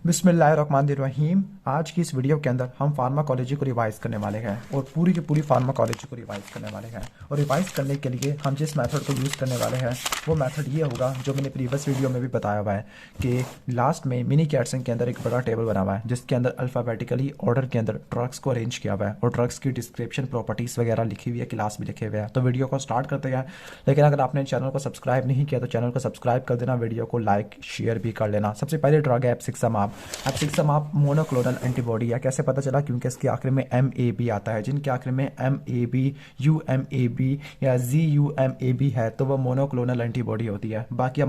बिस्मिल्लाहिर्रहमानिर्रहीम। आज की इस वीडियो के अंदर हम फार्माकोलॉजी को रिवाइज करने वाले हैं और पूरी की पूरी फार्माकोलॉजी को रिवाइज करने वाले हैं। और रिवाइज करने के लिए हम जिस मेथड को यूज़ करने वाले हैं वो मेथड ये होगा जो मैंने प्रीवियस वीडियो में भी बताया हुआ है कि लास्ट में मिनी कैटसन के अंदर एक बड़ा टेबल बना हुआ है जिसके अंदर अल्फ़ाबेटिकली ऑर्डर के अंदर ड्रग्स को अरेंज किया हुआ है और ड्रग्स की डिस्क्रिप्शन प्रॉपर्टीज़ वगैरह लिखी हुई है, क्लास भी लिखे हुए हैं। तो वीडियो को स्टार्ट करते हैं। लेकिन अगर आपने चैनल को सब्सक्राइब नहीं किया तो चैनल को सब्सक्राइब कर देना, वीडियो को लाइक शेयर भी कर लेना। सबसे पहले ड्रग है एप्सिक्सामाब। एप्सिक्सामाब मोनोक्लोनल एंटीबॉडी है। कैसे पता चला? क्योंकि इसके आखिर में MAB आता है। जिनके आखिर में MAB, UMAB या ZUMAB है तो वह मोनोक्लोनल एंटीबॉडी होती है। बाकी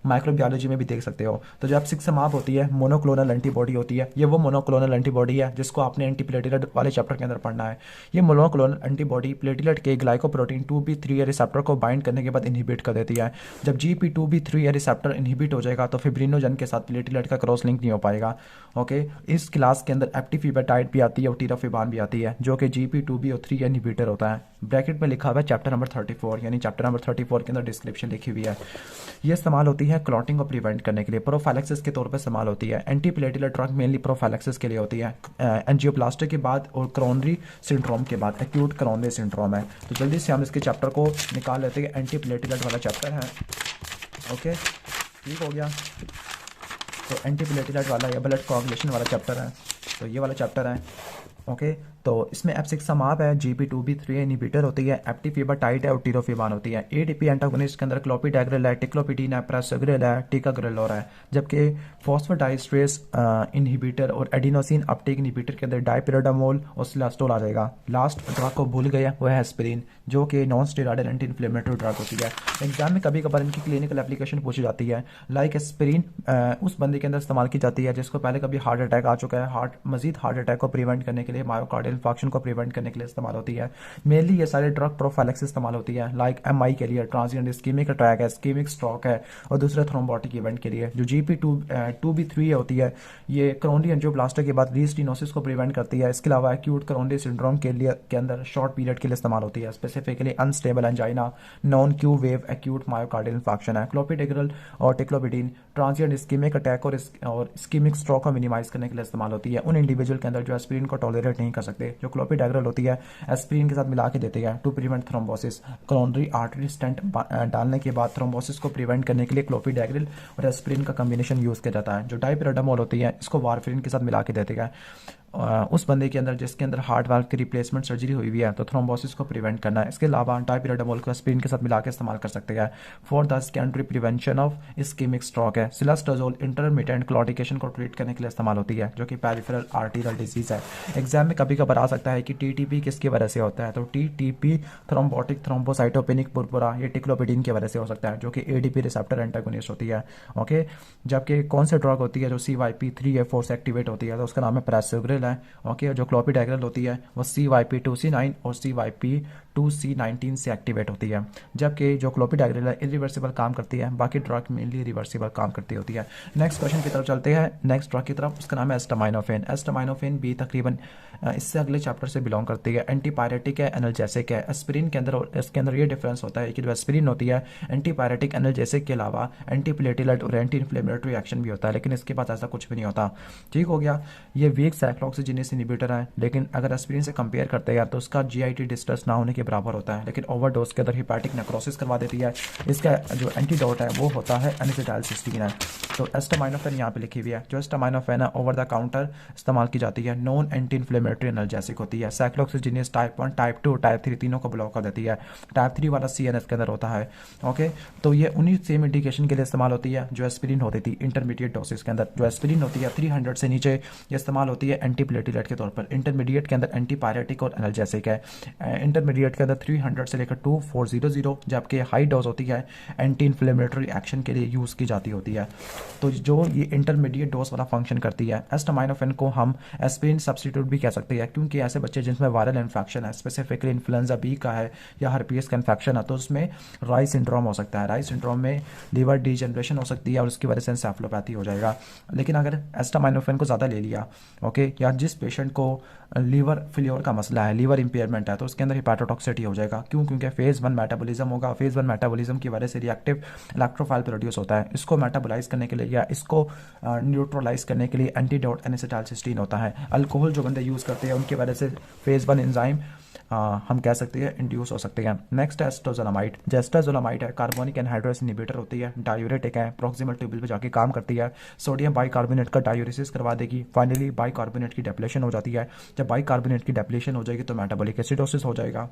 माइक्रोबायोलॉजी में भी देख सकते हो। तो जो एप्सिक्सामाब होती है मोनोक्लोनल एंटीबॉडी होती है। ये वो मोनोक्लोनल एंटीबॉडी है जिसको आपने एंटीप्लेटिलेट वाले चैप्टर के अंदर पढ़ना है। ये मोनोक्लोनल एंटीबॉडी प्लेटिलेट के ग्लाइकोप्रोटीन 2B3 रिसेप्टर को बाइंड करने के बाद इनहिबिट कर देती है। जब GP2B3 रिसेप्टर इनहिबिट हो जाएगा तो फिब्रिनोजन के साथ प्लेटिलेट का क्रॉस लिंक नहीं हो पाएगा। ओके, इस क्लास के अंदर एप्टिफिबेटाइड भी आती है और टिरोफिबान भी आती है जो कि GP2B3 इनहिबिटर होता है। ब्रैकेट में लिखा हुआ है चैप्टर नंबर 34, यानी चैप्टर नंबर 34 के अंदर डिस्क्रिप्शन लिखी हुई है। ये इस्तेमाल होती है क्लॉटिंग को प्रिवेंट करने के लिए, प्रोफाइलेक्सिस के तौर पर इस्तेमाल होती है। एंटीप्लेटिलेट ड्रग मेनली प्रोफाइलेक्सिस के लिए होती है, एंजियोप्लास्टी के बाद और क्रोनरी सिंड्रोम के बाद। एक्यूट क्रोनरी सिंड्रोम है। तो जल्दी से हम इसके चैप्टर को निकाल लेते हैं। एंटीप्लेटिलेट वाला चैप्टर है। ओके, ठीक हो गया। तो एंटीप्लेटिलेट वाला या ब्लड कोआगुलेशन वाला चैप्टर है, तो ये वाला चैप्टर है। ओके, तो इसमें एप्सिक्सामाब है, GP2B3 इनहिबिटर होती है, एप्टिफिबेटाइड है और टिरोफिबान होती है। ADP एंटागोनिस्ट के अंदर क्लोपिडेग्रेल है, टिक्लोपिडीन है, प्रेसोग्रेल है, टिकाग्रेलोर है। जबकि फॉस्फोडाइस्ट्रेस इनहिबिटर और एडिनोसिन अपटेक इनहिबिटर के अंदर डाइपिरिडामोल और सिलास्टोल आ जाएगा। लास्ट ड्रग को भूल गया, वो है एस्पिरिन जो कि non steroidal anti inflammatory drug होती है। एग्जाम में कभी कभार इनकी क्लिनिकल एप्लीकेशन पूछी जाती है। लाइक एस्पिरिन उस बंदे के अंदर इस्तेमाल की जाती है जिसको पहले कभी हार्ट अटैक आ चुका है। मजीद हार्ट अटैक को प्रिवेंट करने के लिए, मायोकार्डियल इंफार्क्शन को प्रिवेंट करने के लिए इस्तेमाल होती है। मेनली ये सारे ड्रग प्रोफाइलेक्सिस इस्तेमाल होती है। लाइक MI के लिए ट्रांसिएंट इस्कीमिक अटैक है, इस्कीमिक स्ट्रोक है, और दूसरे थ्रोम्बोटिक इवेंट के लिए। जो GP2B3 होती है ये क्रोनरी एंजियोप्लास्टी के बाद रीस्टिनोसिस को प्रिवेंट करती है। इसके अलावा एक्यूट क्रोनरी सिंड्रोम के लिए के अंदर शॉर्ट पीरियड के लिए इस्तेमाल होती है। Specifically unstable angina, non Q wave acute myocardial infarction है। क्लोपिडेग्रेल और टिक्लोपिडीन ट्रांसिएंट इस्कीमिक अटैक और इस्कीमिक स्ट्रोक को मिनिमाइज करने के लिए इस्तेमाल होती है। उन इंडिविजुअल के अंदर जो एस्पिरिन को टॉलरेट नहीं कर सकते, जो क्लोपिडेग्रेल होती है एस्पिरिन के साथ मिला के देती है to prevent thrombosis. Coronary artery stent डालने के बाद थ्रोम्बोसिस को प्रिवेंट करने के लिए क्लोपिडेग्रेल और एस्पिरिन का कॉम्बिनेशन यूज किया जाता है। जो डाइपिरिडामोल होती है इसको वारफेरिन के साथ मिला के देते हैं उस बंदे के अंदर जिसके अंदर हार्ट वाल्व की रिप्लेसमेंट सर्जरी हुई हुई है, तो थ्रोम्बोसिस को प्रिवेंट करना है। इसके अलावा डाइपिरिडामोल को एस्पिरिन के साथ मिला के इस्तेमाल कर सकते हैं for the secondary prevention of ischaemic stroke है। सिलास्टोजोल इंटरमिटेंट क्लॉटिकेशन को ट्रीट करने के लिए इस्तेमाल होती है जो कि पेरिफेरल आर्टेरियल डिजीज है। एग्जाम में कभी कभार आ सकता है कि TTP किसकी वजह से होता है, तो TTP थ्रोम्बोटिक थ्रोम्बोसाइटोपेनिक पुरपुरा ये टिक्लोपिडीन की वजह से हो सकता है जो कि ADP रिसेप्टर एंटागोनिस्ट होती है। ओके, जबकि कौन से ड्रग होती है जो CYP3A4 से एक्टिवेट होती है, तो उसका नाम है प्रेसोग्रिल है। ओके, जो क्लोपिडेग्रेल होती है वो CYP2C9 और CYP2C19 से एक्टिवेट होती है। जबकि जो क्लोपिडेग्रेल है इरिवर्सिबल काम करती है, बाकी ड्रग मेनली रिवर्सिबल काम करती होती है। नेक्स्ट क्वेश्चन की तरफ चलते हैं, नेक्स्ट ड्रग की तरफ। उसका नाम है एस्टामाइनोफेन। एस्टामाइनोफेन भी तकरीबन इससे अगले चैप्टर से बिलोंग करती है। एंटीपायरेटिक है, एनाल्जेसिक है। एस्पिरिन के अंदर और इसके अंदर ये डिफरेंस होता है कि जो एस्पिरिन होती है एंटीपायरेटिक एनाल्जेसिक के अलावा एंटीप्लेटिलेट और एंटी इन्फ्लेमेटरी एक्शन भी होता है, लेकिन इसके पास ऐसा कुछ भी नहीं होता। ठीक हो गया। ये वीक साइक्लोऑक्सीजिनेस इनहिबिटर है, लेकिन अगर एस्पिरिन से कंपेयर करते हैं तो उसका GIT डिस्ट्रेस ना होने के बराबर होता है, लेकिन ओवरडोज के अंदर हिपैटिक नेक्रोसिस करवा देती है। इसका जो एंटीडोट है वो होता है एनिसिटाइलसिस्टीन है। तो एस्टामाइनोफेन यहाँ पे लिखी हुई है। जो एस्टामाइनोफेन है ओवर द काउंटर इस्तेमाल की जाती है, नॉन एंटी इन्फ्लेमेटरी एनाल्जेसिक होती है। साइक्लोऑक्सीजिनेस टाइप 1, टाइप 2, टाइप 3 तीनों को ब्लॉक कर देती है। टाइप 3 वाला CNS के अंदर होता है। ओके, तो ये उन्हीं सेम इंडिकेशन के लिए इस्तेमाल होती है जो एस्पिरिन होती थी इंटरमीडिएट डोसेस के अंदर। जो एस्पिरिन होती है 300 से नीचे ये इस्तेमाल होती है एंटीप्लेटिलेट के तौर पर। इंटरमीडिएट के अंदर एंटीपायरेटिक और एनाल्जेसिक है। इंटरमीडिएट के अंदर 300 से लेकर 2400, जबकि हाई डोज होती है एंटी इन्फ्लेमेटरी एक्शन के लिए यूज़ की जाती होती है। तो जो ये इंटरमीडिएट डोज वाला फंक्शन करती है। एस्टामाइनोफेन को हम एस्पिरिन सब्स्टिट्यूट भी कह सकते हैं, क्योंकि ऐसे बच्चे जिनमें वायरल इन्फेक्शन है, स्पेसिफिकली इन्फ्लुएंजा बी का है या हर्पीस का इन्फेक्शन है, तो उसमें राई सिंड्रोम हो सकता है। राई सिंड्रोम में लीवर डिजनरेशन हो सकती है और उसकी वजह से एन्सेफेलोपैथी हो जाएगा। लेकिन अगर एस्टामाइनोफेन को ज़्यादा ले लिया, ओके, या जिस पेशेंट को लीवर फेलियर का मसला है, लीवर इंपेयरमेंट है, तो उसके अंदर हिपैटोटॉक्सिटी हो जाएगा। क्यों? क्योंकि फेज़ 1 मेटाबॉलिज्म होगा, फेज़ 1 मेटाबॉलिज्म की वजह से रिएक्टिव इलेक्ट्रोफाइल प्रोड्यूस होता है। इसको मेटाबोलाइज करने के लिए या इसको न्यूट्रलाइज करने के लिए एंटीडोट एनेसिटाइलसिस्टीन होता है। अल्कोहल जो बंदे यूज़ करते हैं उनकी वजह से फेज़ 1 एंजाइम हम कह सकते हैं इंड्यूस हो सकते हैं। नेक्स्ट है एस्ट्राजोलामाइड। जो एस्ट्राजोलामाइड है कार्बोनिक एनहाइड्रेस इनहिबिटर होती है, डायूरेटिक है, प्रॉक्सिमल ट्यूबुल पे जाके काम करती है, सोडियम बाइकार्बोनेट का डायूरेसिस करवा देगी। फाइनली बाइकार्बोनेट की डेप्लेशन हो जाती है। जब बाइकार्बोनेट की डेप्लेशन हो जाएगी तो मेटाबॉलिक एसिडोसिस हो जाएगा।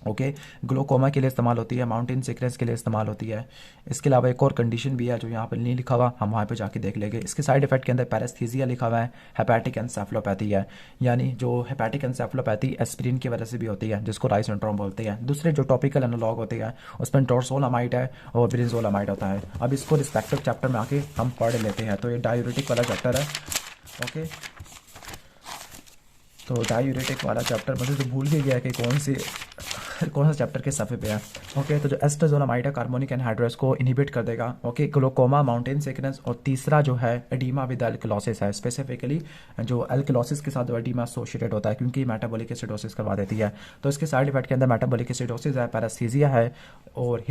ओके, ग्लोकोमा के लिए इस्तेमाल होती है, माउंटेन सिकनेस के लिए इस्तेमाल होती है। इसके अलावा एक और कंडीशन भी है जो यहाँ पर नहीं लिखा हुआ, हम वहाँ पे जाके देख लेंगे। इसके साइड इफेक्ट के अंदर पैरेस्थीसिया लिखा हुआ है, हेपेटिक एन्सेफलोपैथी है, यानी जो हेपेटिक एन्सेफलोपैथी एस्पिरिन की वजह से भी होती है, जिसको राई सिंड्रोम बोलते हैं। दूसरे जो टॉपिकल एनालॉग होते हैं उसमें टोरसोलामाइड है और ब्रिंजोलामाइड होता है। अब इसको रिस्पेक्टिव चैप्टर में आके हम पढ़ लेते हैं। तो ये डायूरेटिक वाला चैप्टर है। ओके, तो डायूरेटिक वाला चैप्टर मुझे तो भूल भी गया कि कौन सा चैप्टर के सफ़े पे है। ओके, तो जो एस्ट्राजोलामाइड है कार्बोनिक एनहाइड्रेस को इनहिबिट कर देगा। ओके, ग्लोकोमा, माउंटेन सिकनेस, और तीसरा जो है एडीमा विद एल्कलोसिस है। स्पेसिफिकली जो एल्कलोसिस के साथ जो एडीमा एसोसिएटेड होता है क्योंकि मेटाबॉलिक एसिडोसिस करवा देती है। तो इसके साइड इफेक्ट के अंदर मेटाबॉलिक एसिडोसिस है, पैरास्थीसिया है, और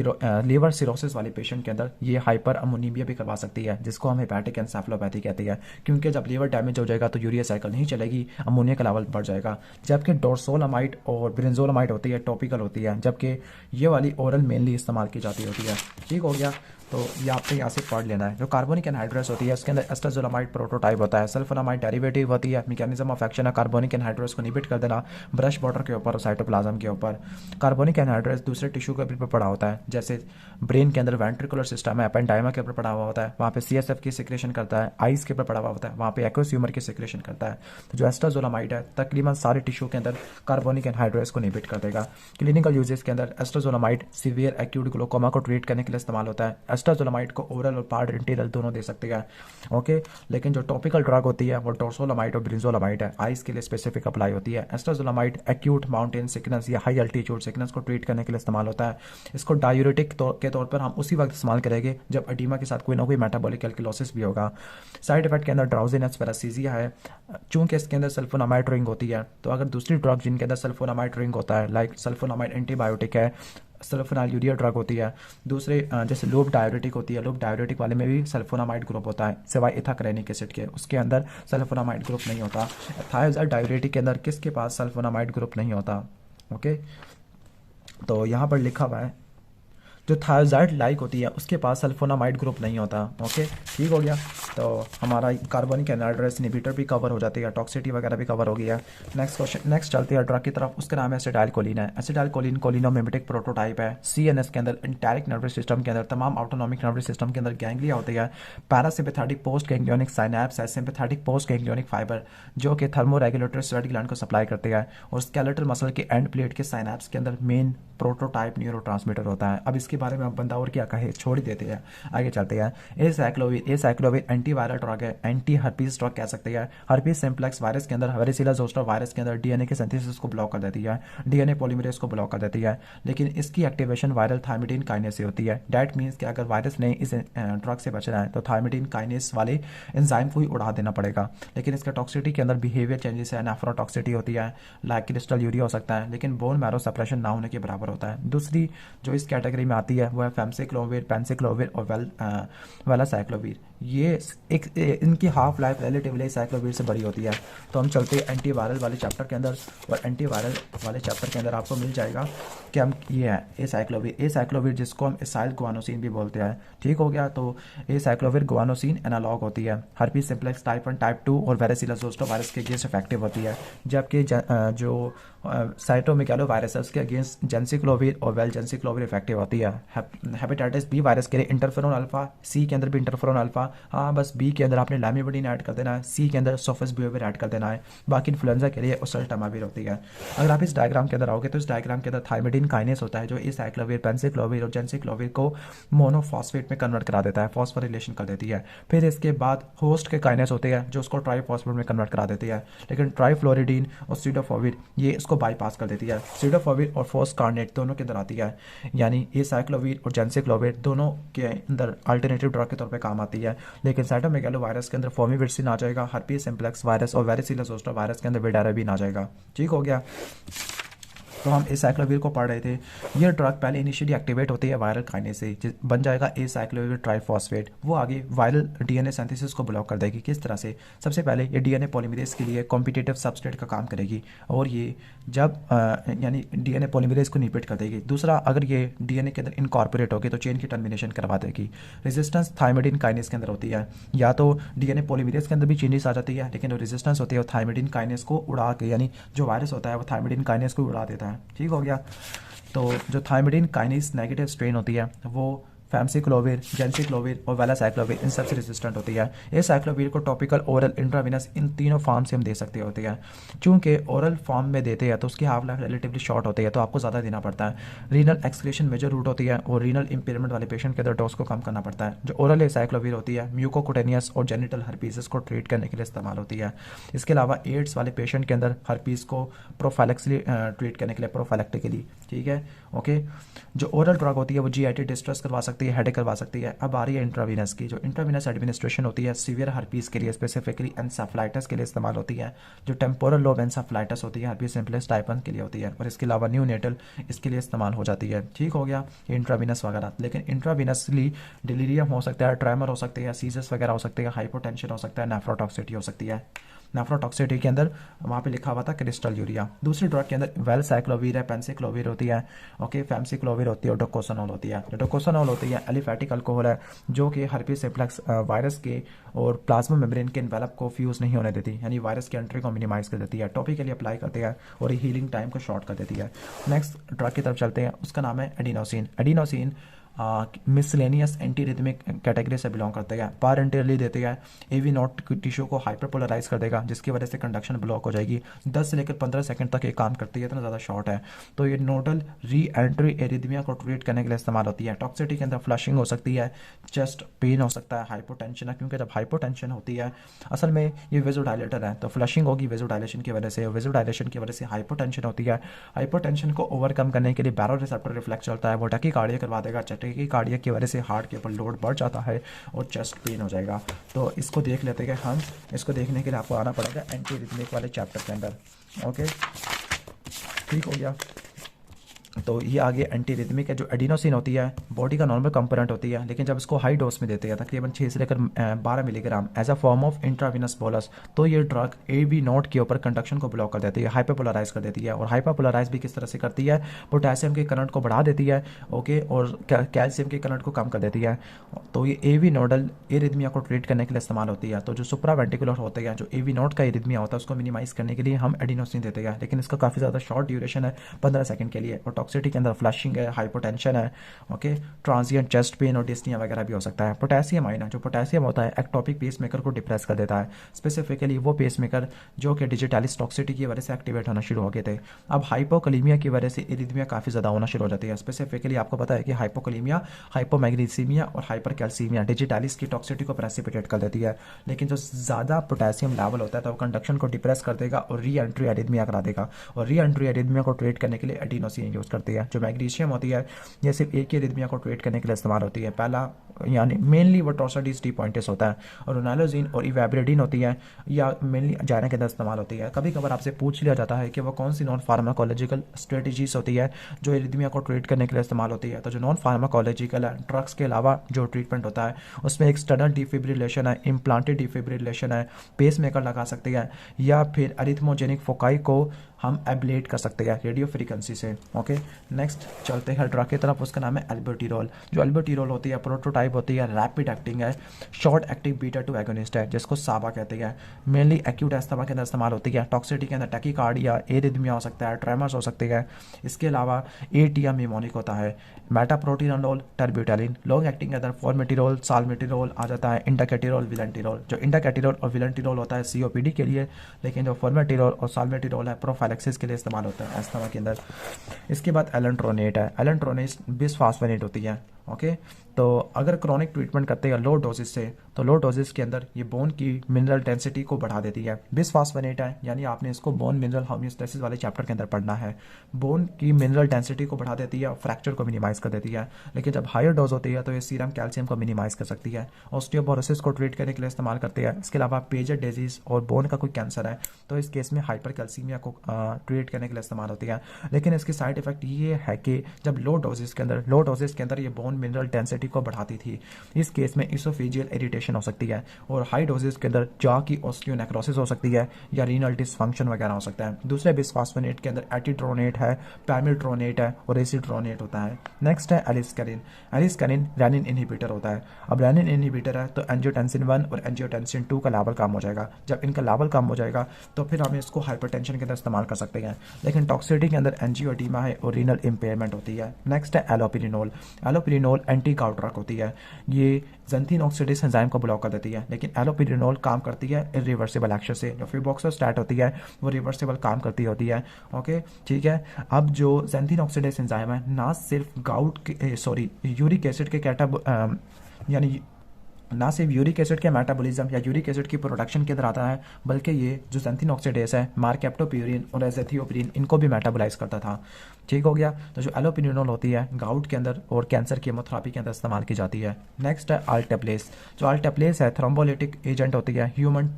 लीवर सिरोसिस वाले पेशेंट के अंदर ये हाइपर अमोनीमिया भी करवा सकती है, जिसको हम हेपेटिक एन्सेफलोपैथी कहते हैं। क्योंकि जब लीवर डैमेज हो जाएगा तो यूरिया साइकिल नहीं चलेगी, अमोनिया का लेवल बढ़ जाएगा। जबकि डोरसोलामाइड और ब्रिंजोलामाइड होती है टॉपिकल होती है, जबकि ये वाली ओरल मेनली इस्तेमाल की जाती होती है। ठीक हो गया, तो ये आपने यहाँ से पढ़ लेना है। जो कार्बोनिक एनहाइड्रेस होती है उसके अंदर एस्ट्राजोलामाइड प्रोटोटाइप होता है, सल्फोनामाइड डेरिवेटिव होती है। मैकेनिज्म ऑफ एक्शन है कार्बोनिक एनहाइड्रेस को इनहिबिट कर देना ब्रश वाटर के ऊपर और साइटोप्लाज्म के ऊपर। कार्बोनिक एनहाइड्रेस दूसरे टिश्यू के ऊपर पड़ा होता है, जैसे ब्रेन के अंदर वेंट्रिकुलर सिस्टम है, एपेंडाइमा के ऊपर पड़ा हुआ होता है, वहाँ पे CSF की सिक्रेशन करता है। आइज के ऊपर पड़ा हुआ होता है, वहाँ पे एक्वस ह्यूमर की सिक्रेशन करता है। तो जो एस्ट्राजोलामाइड है तकरीबन सारे टिश्यू के अंदर कार्बोनिक एनहाइड्रेस को इनहिबिट कर देगा। क्लिनिकल यूजेस के अंदर एस्ट्राजोलामाइड सीवियर एक्यूट ग्लोकोमा को ट्रीट करने के लिए इस्तेमाल होता है। एस्ट्राजोलामाइड को ओरल और पार्ट इंटीरियल दोनों दे सकते हैं। ओके, लेकिन जो टॉपिकल ड्रग होती है वो टोरसोलामाइड और ब्रिंजोलामाइड है, आइस के लिए स्पेसिफिक अप्लाई होती है। एस्ट्राजोलामाइड एक्यूट माउंटेन सिकनेस या हाई अल्टीट्यूड सिकनेस को ट्रीट करने के लिए इस्तेमाल होता है। इसको डायूरेटिक के तौर पर हम उसी वक्त इस्तेमाल करेंगे जब एडीमा के साथ कोई ना कोई मेटाबॉलिक एल्कलोसिस भी होगा। साइड इफेक्ट के अंदर ड्राउजीनेस, पैरास्थीसिया है। चूंकि इसके अंदर सल्फोनामाइड रिंग होती है, तो अगर दूसरी ड्रग जिनके अंदर सल्फोनामाइड रिंग होता है, लाइक सल्फोनामाइड एंटीबायोटिक है, सल्फोनाइलूरिया ड्रग होती है, दूसरे जैसे लूप डायूरेटिक होती है, लूप डायूरेटिक वाले में भी सल्फोनामाइड ग्रुप होता है, सिवाय इथाकरेनिक एसिड के, उसके अंदर सल्फोनामाइड ग्रुप नहीं होता। थायोजाइड डायूरेटिक के अंदर किसके पास सल्फोनामाइड ग्रुप नहीं होता। ओके, तो यहाँ पर लिखा हुआ है जो थायोजाइड लाइक होती है उसके पास सल्फोनामाइड ग्रुप नहीं होता। ओके, ठीक हो गया। तो हमारा कार्बोनिक एनहाइड्रेस इनहिबिटर भी कवर हो जाती है, टॉक्सिटी वगैरह भी कवर हो गई है। नेक्स्ट क्वेश्चन, नेक्स्ट चलते हैं ड्रग की तरफ। उसका नाम है एसिटाइलकोलिन है। एसिटाइलकोलिन कोलिनोमिमेटिक प्रोटोटाइप है। CNS के अंदर इंटेरिक नर्वस सिस्टम के अंदर तमाम ऑटोनॉमिक नर्वस सिस्टम के अंदर गैंग्लिया होती है, पैरासिम्पैथेटिक पोस्ट गैंग्लियोनिक साइनैप्स है, सिम्पैथेटिक पोस्ट गैंग्लियोनिक फाइबर जो कि थर्मो रेगुलेटरी स्वेट ग्लैंड को सप्लाई करते हैं, और स्केलेटल मसल के एंड प्लेट के साइनैप्स के अंदर मेन प्रोटोटाइप न्यूरोट्रांसमीटर होता है। अब इसके बारे में अब बंदा और क्या कहे, छोड़ ही देते हैं, आगे चलते हैं। एसाइक्लोविर एंटीवायरल ड्रग है, एंटी हर्पीज ड्रग कह सकते हैं। हर्पीज सिम्प्लेक्स वायरस के अंदर, वेरिसिला जोस्टर वायरस के अंदर डीएनए के सिंथेसिस को ब्लॉक कर देती है, डीएनए पॉलीमरेज को ब्लॉक कर देती है, लेकिन इसकी एक्टिवेशन वायरल थायमिडीन काइनेस से होती है। डैट मीन्स कि अगर वायरस ने इस ड्रग से बचना है तो थायमिडीन काइनेस वाले एंजाइम को ही उड़ा देना पड़ेगा। लेकिन इसका टॉक्सिटी के अंदर बिहेवियर चेंजेस है, नेफ्रोटॉक्सिटी होती है, लाइक क्रिस्टल यूरिया हो सकता है, लेकिन बोन मैरो सप्रेशन ना होने के बराबर होता है। दूसरी जो इस कैटेगरी में आती है वो है फैमसिक्लोविर, पेंसिक्लोविर और वेलासाइक्लोविर। ये इनकी हाफ लाइफ रिलेटिवली साइक्लोविर से बड़ी होती है। तो हम चलते हैं एंटीवायरल वाले चैप्टर के अंदर, और एंटीवायरल वाले चैप्टर के अंदर आपको मिल जाएगा कि हम ये है एसाइक्लोविर जिसको हम एसाइल गुआनोसिन भी बोलते हैं। ठीक हो गया, तो एसाइक्लोविर गुआनोसिन एनालॉग होती है। हर्पीज सिम्प्लेक्स टाइप 1 टाइप 2 और वेरिसिला जोस्टर वायरस के अगेंस्ट इफेक्टिव होती है, जबकि जो साइटोमेगालो वायरस है उसके अगेंस्ट जेंसिक्लोविर और वेलजेंसिक्लोविर इफेक्टिव होती है। हेपेटाइटिस बी वायरस के लिए इंटरफेरोन अल्फा, सी के अंदर भी इंटरफेरोन अल्फा, हाँ बस बी के अंदर आपने लामिबुडिन ऐड कर देना है, सी के अंदर सोफेस्बुएविर ऐड कर देना है। बाकी इन्फ्लुएंजा के लिए ओसेल्टामाविर होती है। अगर आप इस डायग्राम के अंदर आओगे तो इस डायग्राम के अंदर थायमिडीन काइनेस होता है जो इस साइक्लोविर, पेंसिक्लोविर और जेंसिक्लोविर को मोनोफॉस्फेट में कन्वर्ट करा देता है, फॉस्फोरिलेशन कर देती है। फिर इसके बाद होस्ट के काइनेस होते हैं जो उसको ट्राइफॉस्फेट में कन्वर्ट करा देती है, लेकिन ट्राइफ्लोरिडीन और सीडोफोविर ये इसको बाईपास कर देती है। सीडोफोविर और फोस्कारनेट दोनों के अंदर आती है, यानी ये एसाइक्लोविर और जेंसिक्लोविर दोनों के अंदर अल्टरनेटिव ड्रग के तौर पे काम आती है, लेकिन साइटोमेगालो वायरस के अंदर फोमिविरसिन आ जाएगा, हर्पीज सिम्प्लेक्स वायरस और वेरिसिला जोस्टर वायरस के अंदर विडारेबिन आ जाएगा। ठीक हो गया। तो हम एसाइक्लोविर को पढ़ रहे थे। ये ड्रग पहले इनिशियली एक्टिवेट होती है वायरल काइनेज से, बन जाएगा एसाइक्लोविर ट्राइफॉस्फेट। वो आगे वायरल डीएनए सिंथेसिस को ब्लॉक कर देगी। किस तरह से? सबसे पहले ये डीएनए पॉलीमरेज के लिए कॉम्पिटिटिव सबस्ट्रेट का काम करेगी और ये जब यानी डीएनए पॉलीमरेज को निपेट कर देगी। दूसरा, अगर ये डीएनए के अंदर इनकॉर्पोरेट होगी तो चेन की टर्मिनेशन करवा देगी। रेजिस्टेंस थाइमिडिन काइनेज के अंदर होती है, या तो डीएनए पॉलीमरेज के अंदर भी चेंजेस आ जाती है, लेकिन जो रेजिस्टेंस होती है वो थाइमिडिन काइनेज को उड़ा के, यानी जो वायरस होता है वो थाइमिडिन काइनेज को उड़ा देता है। ठीक हो गया। तो जो थाइमिडिन काइनेज नेगेटिव स्ट्रेन होती है वो फैमसिक्लोविर, जेंसिक्लोविर और वेलासाइक्लोविर इन सबसे रेजिस्टेंट होती है। एसाइक्लोविर को टॉपिकल, ओरल, इंट्रावेनस इन तीनों फॉर्म से हम दे सकते होते हैं। चूंकि ओरल फॉर्म में देते हैं तो उसकी हाफ लाइफ रिलेटिवली शॉर्ट होती है, तो आपको ज़्यादा देना पड़ता है। रीनल एक्सक्रीशन मेजर रूट होती है और रीनल इंपेयरमेंट वाले पेशेंट के अंदर डोज को कम करना पड़ता है। जो ओरल एसाइक्लोविर होती है म्यूकोकुटेनियस और जेनिटल हर्पीस को ट्रीट करने के लिए इस्तेमाल होती है। इसके अलावा एड्स वाले पेशेंट के अंदर हर्पीस को प्रोफाइलेक्सली ट्रीट करने के लिए, प्रोफाइलेक्टिकली। ठीक है, ओके। जो ओरल ड्रग होती है वो जीआईटी डिस्ट्रेस करवा सकती है, हेडेक करवा सकती है। अब आ रही है इंट्रावीनस की। जो इंट्रावीनस एडमिनिस्ट्रेशन होती है सीवियर हर्पीस के लिए, स्पेसिफिकली एंसेफलाइटिस के लिए इस्तेमाल होती है। जो टेम्पोरल लोब एंसेफलाइटिस होती है हर्पीस सिम्प्लेक्स टाइप 1 के लिए होती है, और इसके अलावा न्यूनेटल इसके लिए इस्तेमाल हो जाती है। ठीक हो गया, इंट्रावीनस वगैरह। लेकिन इंट्रावीनसली डिलीरियम हो सकता है, ट्रेमर हो सकती है, सीजर्स वगैरह हो सकती है, हाइपोटेंशन हो सकता है, नेफ्रोटॉक्सिटी हो सकती है। नेफ्रोटॉक्सिटी के अंदर वहाँ पे लिखा हुआ था क्रिस्टल यूरिया। दूसरी ड्रग के अंदर वेलसाइक्लोविर है, पेंसिक्लोविर होती है, ओके, फैमसिक्लोविर होती है और डोकोसोनॉल होती है। डोकोसोनॉल होती है एलिफैटिक अल्कोहल है, जो कि हर्पीस सिम्प्लेक्स वायरस के और प्लाज्मा मेम्ब्रेन के इन्वेलप को फ्यूज नहीं होने देती, यानी वायरस की एंट्री को मिनिमाइज कर देती है, टॉपिकली अप्लाई करते हैं और हीलिंग टाइम को शॉर्ट कर देती है। नेक्स्ट ड्रग की तरफ चलते हैं, उसका नाम है एडिनोसिन। एडिनोसिन मिसलेनियस एंटीरिथमिक कैटेगरी से बिलोंग करते हैं। पार एंटीरली देते हैं, एवी नोट टिश्यू को हाइपरपोलराइज कर देगा, जिसकी वजह से कंडक्शन ब्लॉक हो जाएगी। 10 से लेकर 15 सेकंड तक ये काम करती है, इतना ज़्यादा शॉर्ट है। तो ये नोडल री एंट्री एरिथमिया को ट्रीट करने के लिए इस्तेमाल होती है। टॉक्सिटी के अंदर फ्लशिंग हो सकती है, चेस्ट पेन हो सकता है, हाइपोटेंशन है, क्योंकि जब हाइपोटेंशन होती है असल में ये वेजोडाइलेटर है, तो फ्लशिंग होगी वेजोडाइलेशन की वजह से, वेजोडाइलेशन की वजह से हाइपोटेंशन होती है। हाइपोटेंशन को ओवरकम करने के लिए बैरो रिसेप्टर रिफ्लेक्स चलता है, वो टैकीकार्डिया करवा देगा। टैकीकार्डिया की वजह से हार्ट के ऊपर लोड बढ़ जाता है और चेस्ट पेन हो जाएगा। तो इसको देख लेते हैं हम। इसको देखने के लिए आपको आना पड़ेगा एंटीरिथमिक वाले चैप्टर के अंदर। ओके, ठीक हो गया। तो ये आगे एंटीरिथमिक है। जो एडिनोसिन होती है बॉडी का नॉर्मल कंपोनेंट होती है, लेकिन जब इसको हाई डोज में देते हैं तकरीबन 6 से लेकर 12 milligram as a form of intravenous bolus, तो ये ड्रग एवी नोट के ऊपर कंडक्शन को ब्लॉक कर देती है, हाइपरपोलराइज कर देती है। और हाइपरपोलराइज भी किस तरह से करती है? पोटेशियम के करंट को बढ़ा देती है, ओके, और कैल्शियम के करंट को कम कर देती है। तो ये एवी नोडल एरिथमिया को ट्रीट करने के लिए इस्तेमाल होती है। तो जो सुप्रावेंटिकुलर होते हैं, जो एवी नोट का एरिथमिया होता है, उसको मिनिमाइज करने के लिए हम एडिनोसिन देते हैं, लेकिन इसका काफ़ी ज़्यादा शॉर्ट ड्यूरेशन है, 15 सेकंड के लिए। और टॉक्सिटी के अंदर फ्लशिंग है, हाइपोटेंशन है, ओके, ट्रांजिएंट चेस्ट पेन और डिस्निया वगैरह भी हो सकता है। पोटेशियम आयन है, जो पोटेशियम होता है एक्टोपिक पेसमेकर को डिप्रेस कर देता है, स्पेसिफिकली वो पेसमेकर जो कि डिजिटालिस टॉक्सिटी की वजह से एक्टिवेट होना शुरू हो गए थे। अब हाइपोकलीमिया की वजह से एरिथमिया काफ़ी ज़्यादा होना शुरू हो जाती है। स्पेसिफिकली आपको पता है कि हाइपोकलीमिया, हाइपोमैग्नीसीमिया और हाइपरकैल्सीमिया डिजिटालिस की टॉक्सिटी को प्रेसिपिटेट कर देती है, लेकिन जो ज़्यादा पोटेशियम लेवल होता है तो वो कंडक्शन को डिप्रेस कर देगा और री एंट्री एरिथमिया करा देगा। और री एंट्री एरिथमिया को ट्रीट करने के लिए एडिनोसिन यूज़ करती है। जो मैग्नीशियम होती है ये सिर्फ एक ही एरिथमिया को ट्रीट करने के लिए इस्तेमाल होती है। पहला यानी मेनली वो टॉर्सोडीज डी पॉइंटिस होता है, और रोनालोजिन और इवेब्रेडिन होती है, या मेनली जायना के अंदर इस्तेमाल होती है। कभी कभार आपसे पूछ लिया जाता है कि वो कौन सी नॉन फार्माकोलॉजिकल स्ट्रेटजीज होती है जो एरिथमिया को ट्रीट करने के लिए इस्तेमाल होती है। तो जो नॉन फार्माकोलॉजिकल है, ड्रग्स के अलावा जो ट्रीटमेंट होता है उसमें एक्सटर्नल डिफिब्रिलेशन है, इम्प्लांटेड डिफिब्रिलेशन है, पेस मेकर लगा सकते हैं, या फिर अरिथमोजेनिक फोकाई को हम एब्लेट कर सकते हैं रेडियो फ्रीक्वेंसी से। ओके, नेक्स्ट चलते हैं ड्रग की तरफ। उसका नाम है एल्बुटिरोल। जो एल्बुटिरोल होती है प्रोटोटाइप होती है, रैपिड एक्टिंग है, शॉर्ट एक्टिव बीटा 2 एगोनिस्ट है, जिसको साबा कहते हैं। मेनली एक्यूट एस्थमा के अंदर इस्तेमाल होती है। टॉक्सिटी के अंदर टैकीकार्डिया, एरिथमिया हो सकता है, ट्रेमर्स हो सकते हैं। इसके अलावा एटिया निमोनिक होता है। मेटाप्रोटिनोल, टर्ब्यूटेलिन, लॉन्ग एक्टिंग के अंदर फॉर्मेटिरोल, साल्मेटिरोल आ जाता है, इंडाकेटिरोल, विलेंटिरोल। जो इंडाकेटिरोल और विलेंटिरोल होता है सीओपीडी के लिए, लेकिन जो फॉर्मेटिरोल और साल्मेटिरोल है प्रोफाइलेक्सिस के लिए इस्तेमाल होता है एस्थमा के अंदर। इसके बाद एलेंट्रोनेट है। एलेंट्रोनेट बिसफॉस्फोनेट होती है, ओके। तो अगर क्रॉनिक ट्रीटमेंट करते हैं लो डोजेस से, तो लो डोजेस के अंदर ये बोन की मिनरल डेंसिटी को बढ़ा देती है। बिसफॉस्फोनेट है, यानी आपने इसको बोन मिनरल होम्योस्टेसिस वाले चैप्टर के अंदर पढ़ना है। बोन की मिनरल डेंसिटी को बढ़ा देती है और फ्रैक्चर को मिनिमाइज कर देती है। लेकिन जब हायर डोज होती है तो ये सीरम कैल्शियम को मिनिमाइज कर सकती है। ऑस्टियोपोरोसिस को ट्रीट करने के लिए इस्तेमाल करते हैं। इसके अलावा पेजर डिजीज और बोन का कोई कैंसर है तो इस केस में हाइपर कैल्सीमिया को ट्रीट करने के लिए इस्तेमाल होती है। लेकिन इसकी साइड इफेक्ट ये है कि जब लो डोजेस के अंदर ये बोन मिनरल डेंसिटी को बढ़ाती थी, इस केस में इसोफेजियल इरिटेशन हो सकती है और हाई डोजेस के अंदर जॉ की ऑस्टियोनेक्रोसिस हो सकती है या रीनल डिसफंक्शन वगैरह हो सकता है। दूसरे बिसफॉस्फोनेट के अंदर एटीट्रोनेट है, पैमिट्रोनेट है और एसिट्रोनेट होता है। नेक्स्ट है एलिस्करिन। एलिस्करिन रेनिन इनहिबिटर होता है। अब रेनिन इनहिबिटर है तो एंजियोटेंसिन 1 और एंजियोटेंसिन 2 का लेवल कम हो जाएगा। जब इनका लेवल कम हो जाएगा तो फिर हम इसको हाइपरटेंशन के अंदर इस्तेमाल कर सकते हैं। लेकिन टॉक्सिसिटी के अंदर एंजियोडीमा है और रीनल इम्पेयरमेंट होती है। नेक्स्ट है एलोपिरिनोल। एलोपिरिनोल एंटी गाउट ड्रग होती है। ये ज़ैंथीन ऑक्सीडेज एंजाइम को ब्लॉक कर देती है। लेकिन एलोपिरिनोल काम करती है इरिवर्सिबल एक्शन से। जो फिब्रोक्सोस्टैट होती है वो रिवर्सिबल काम करती होती है। ओके, ठीक है। अब जो ज़ैंथीन ऑक्सीडेज एंजाइम है ना सिर्फ यूरिक एसिड के यानी ना सिर्फ यूरिक एसिड के मेटाबॉलिज्म या यूरिक एसिड की प्रोडक्शन के अंदर आता है, बल्कि ये जो ज़ैंथीन ऑक्सीडेज है मार्केप्टोप्यूरिन और एज़ेथियोप्रिन इनको भी मेटाबोलाइज करता था। ठीक हो गया। तो जो एलोपिरिनोल होती है गाउट के अंदर और कैंसर कीमोथेरेपी के अंदर इस्तेमाल की जाती है। नेक्स्ट है अल्टेप्लेस। जो अल्टेप्लेस है थ्रोम्बोलिटिक एजेंट होती है, human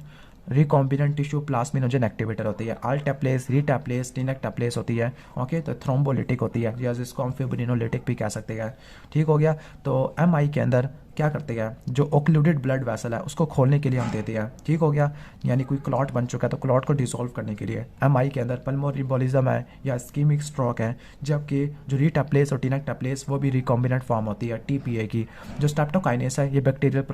recombinant tissue plasminogen activator होती है। अल्टेप्लेस, रीटेप्लेस, टिनेक्टेप्लेस होती है। ओके, तो थ्रोम्बोलिटिक होती है या जिसको हम फिब्रिनोलिटिक भी कह सकते हैं। ठीक हो गया। तो एमआई के अंदर क्या करते हैं, जो ओक्लूडेड ब्लड वेसल है उसको खोलने के लिए हम देते हैं। ठीक हो गया, यानी कोई क्लॉट बन चुका है तो क्लॉट को डिसॉल्व करने के लिए एमआई के अंदर पल्मोनरी एम्बोलिज्म है या इस्कीमिक स्ट्रोक है। जबकि जो रीटेप्लेस और टिनेक्टेप्लेस वो भी रिकॉम्बिनेंट फॉर्म होती है टीपीए की। जो स्ट्रेप्टोकाइनेस है ये बैक्टीरियल